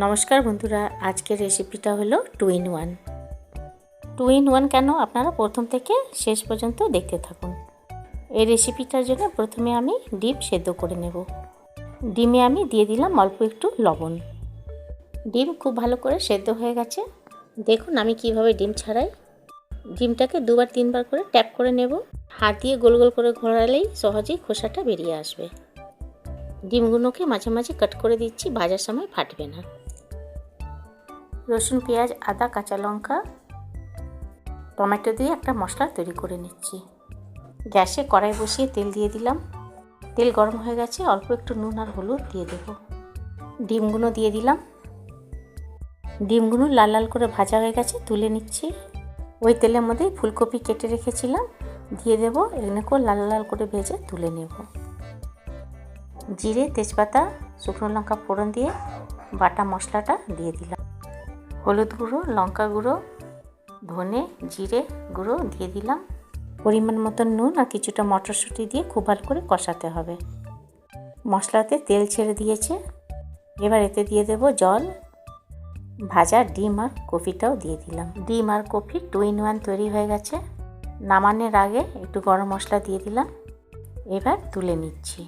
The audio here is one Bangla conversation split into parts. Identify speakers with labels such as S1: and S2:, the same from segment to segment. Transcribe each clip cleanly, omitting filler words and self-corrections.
S1: নমস্কার বন্ধুরা, আজকের রেসিপিটা হলো 2 in 1। 2 in 1 কেন, আপনারা প্রথম থেকে শেষ পর্যন্ত দেখতে থাকুন। এই রেসিপিটার জন্য প্রথমে আমি ডিম সেদ্ধ করে নেব। ডিমে আমি দিয়ে দিলাম অল্প একটু লবণ। ডিম খুব ভালো করে সেদ্ধ হয়ে গেছে। দেখুন আমি কিভাবে ডিম ছাড়াই। ডিমটাকে 2-3 বার করে ট্যাপ করে নেব। হাত দিয়ে গোল গোল করে ঘোরালেই সহজেই খোসাটা বেরিয়ে আসবে। ডিমগুলোকে মাঝে মাঝে কাট করে দিচ্ছি, ভাজার সময় ফাটবে না। রসুন, পেঁয়াজ, আদা, কাঁচা লঙ্কা, টমেটো দিয়ে একটা মশলা তৈরি করে নিচ্ছি। গ্যাসে কড়াই বসিয়ে তেল দিয়ে দিলাম। তেল গরম হয়ে গেছে, অল্প একটু নুন আর হলুদ দিয়ে দেব। ডিমগুলো দিয়ে দিলাম। ডিমগুলো লাল লাল করে ভাজা হয়ে গেছে, তুলে নিচ্ছি। ওই তেলের মধ্যে ফুলকপি কেটে রেখেছিলাম দিয়ে দেব। এগুলোকেও লাল লাল করে ভেজে তুলে নেব। জিরে, তেজপাতা, শুকনো লঙ্কা ফোড়ন দিয়ে বাটা মশলাটা দিয়ে দিলাম। হলুদ গুঁড়ো, লঙ্কা গুঁড়ো, ধনে জিরে গুঁড়ো দিয়ে দিলাম। পরিমাণ মতন নুন আর কিছুটা মটরশুঁটি দিয়ে খুব ভালো করে কষাতে হবে। মশলাতে তেল ছেড়ে দিয়েছে, এবার এতে দিয়ে দেব জল। ভাজা ডিম আর কফিটাও দিয়ে দিলাম। ডিম আর কফি 2 in 1 তৈরি হয়ে গেছে। নামানোর আগে একটু গরম মশলা দিয়ে দিলাম। এবার তুলে নিচ্ছি।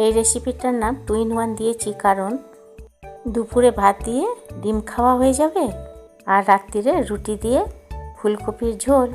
S1: এই রেসিপিটার নাম 2 in 1 দিয়েছি কারণ দুপুরে ভাত দিয়ে ডিম খাওয়া হয়ে যাবে আর রাত্রিরে রুটি দিয়ে ফুলকপির ঝোল